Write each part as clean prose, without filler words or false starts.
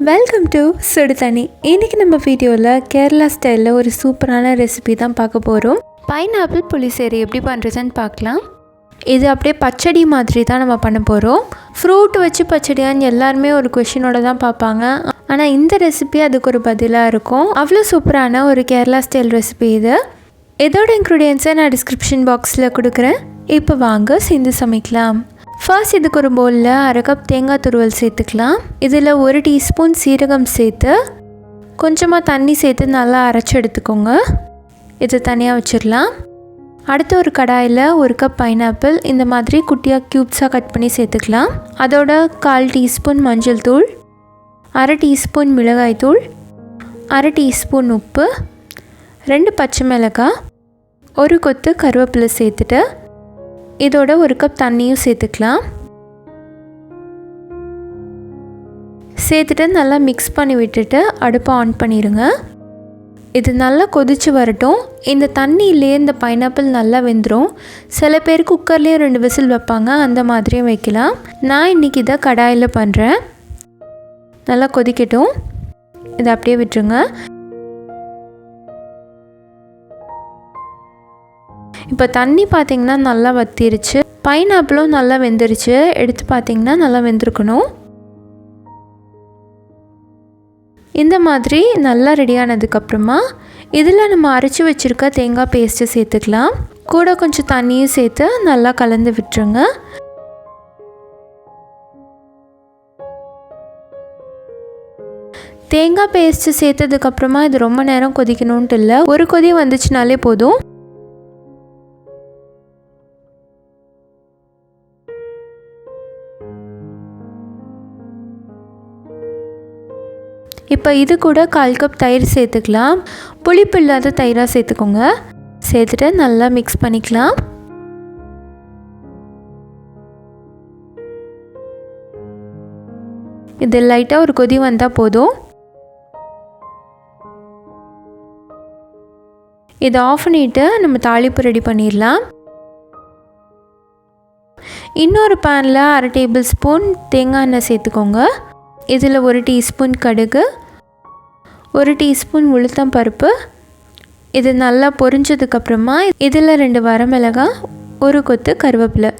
Welcome to Suduthanni. இன்னைக்கு நம்ம வீடியோவில் கேரளா ஸ்டைலில் ஒரு சூப்பரான ரெசிபி தான் பார்க்க போகிறோம். பைனாப்பிள் புளிசேரி எப்படி பண்ணுறதுன்னு பார்க்கலாம். இது அப்படியே பச்சடி மாதிரி தான் நம்ம பண்ண போகிறோம். ஃப்ரூட் வச்சு பச்சடியான்னு எல்லாருமே ஒரு கொஷினோட தான் பார்ப்பாங்க. ஆனால் இந்த ரெசிபி அதுக்கு ஒரு பதிலாக இருக்கும். அவ்வளோ சூப்பரான ஒரு கேரளா ஸ்டைல் ரெசிபி இது. இதோட இன்க்ரீடியன்ஸை நான் டிஸ்கிரிப்ஷன் பாக்ஸில் கொடுக்குறேன். இப்போ வாங்க சேர்ந்து சமைக்கலாம். ஃபர்ஸ்ட் இதுக்கு ஒரு பவுலில் 1/2 கப் தேங்காய் துருவல் சேர்த்துக்கலாம். இதில் 1 டீஸ்பூன் சீரகம் சேர்த்து கொஞ்சமாக தண்ணி சேர்த்து நல்லா அரைச்சி எடுத்துக்கோங்க. இது தனியாக வச்சிடலாம். அடுத்து ஒரு கடாயில் 1 கப் பைனாப்பிள் இந்த மாதிரி குட்டியாக க்யூப்ஸாக கட் பண்ணி சேர்த்துக்கலாம். அதோட 1/4 டீஸ்பூன் மஞ்சள் தூள், 1/2 டீஸ்பூன் மிளகாய் தூள், 1/2 டீஸ்பூன் உப்பு, 2 பச்சை மிளகாய், 1 கொத்து கருவேப்பிலை சேர்த்துட்டு இதோட 1 கப் தண்ணியும் சேர்த்துக்கலாம். சேர்த்துட்டு நல்லா மிக்ஸ் பண்ணி விட்டுட்டு அடுப்பை ஆன் பண்ணிடுங்க. இது நல்லா கொதித்து வரட்டும். இந்த தண்ணியிலே இந்த பைனாப்பிள் நல்லா வெந்துடும். சில பேர் குக்கர்லேயும் 2 விசில் வைப்பாங்க, அந்த மாதிரியும் வைக்கலாம். நான் இன்றைக்கி இதை கடாயில் பண்ணுறேன். நல்லா கொதிக்கட்டும். இதை அப்படியே விட்டுருங்க. இப்போ தண்ணி பார்த்திங்கன்னா நல்லா வத்திருச்சு. பைனாப்பிளும் நல்லா வெந்துருச்சு. எடுத்து பார்த்திங்கன்னா நல்லா வெந்திருக்கணும். இந்த மாதிரி நல்லா ரெடியானதுக்கப்புறமா இதில் நம்ம அரைச்சி வச்சுருக்க தேங்காய் பேஸ்ட்டு சேர்த்துக்கலாம். கூட கொஞ்சம் தண்ணியும் சேர்த்து நல்லா கலந்து விட்டுருங்க. தேங்காய் பேஸ்ட்டு சேர்த்ததுக்கப்புறமா இது ரொம்ப நேரம் கொதிக்கணுன்ட்டு இல்லை, ஒரு கொதி வந்துச்சுனாலே போதும். இப்போ இது கூட 1/4 கப் தயிர் சேர்த்துக்கலாம். புளிப்பு இல்லாத தயிராக சேர்த்துக்கோங்க. சேர்த்துட்டு நல்லா மிக்ஸ் பண்ணிக்கலாம். இது லைட்டாக ஒரு கொதி வந்தால் போதும். இதை ஆஃப் பண்ணிவிட்டு நம்ம தாளிப்பு ரெடி பண்ணிடலாம். இன்னொரு பேனில் 1/2 டேபிள் ஸ்பூன் தேங்காய் எண்ணெய் சேர்த்துக்கோங்க. இதில் 1 டீஸ்பூன் கடுகு, 1 டீஸ்பூன் உளுத்தம் பருப்பு, இது நல்லா பொரிஞ்சதுக்கப்புறமா இதில் 2 வரமிளகாய், 1 கொத்து கருவேப்பிலை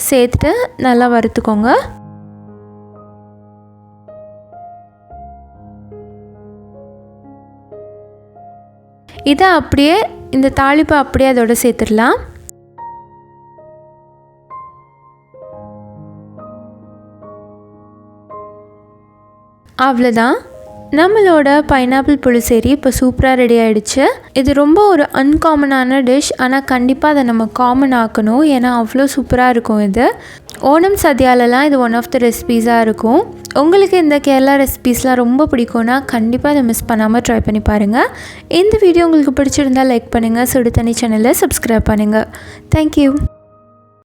சேர்த்துட்டு நல்லா வறுத்துக்கோங்க. இதை அப்படியே இந்த தாளிப்பை அப்படியே அதோட சேர்த்துடலாம். அவ்வளோதான், நம்மளோட பைனாப்பிள் புளிசேரி இப்போ சூப்பராக ரெடி ஆகிடுச்சு. இது ரொம்ப ஒரு அன்காமனான டிஷ், ஆனால் கண்டிப்பாக அதை நம்ம காமன் ஆக்கணும். ஏன்னா அவ்வளோ சூப்பராக இருக்கும். இது ஓணம் சத்யாலலாம் இது ஒன் ஆஃப் த ரெசிபீஸாக இருக்கும். உங்களுக்கு இந்த கேரளா ரெசிபீஸ்லாம் ரொம்ப பிடிக்கும்னா கண்டிப்பாக அதை மிஸ் பண்ணாமல் ட்ரை பண்ணி பாருங்கள். இந்த வீடியோ உங்களுக்கு பிடிச்சிருந்தால் லைக் பண்ணுங்கள். சுடுதண்ணி சேனலை சப்ஸ்கிரைப் பண்ணுங்கள். தேங்க்யூ.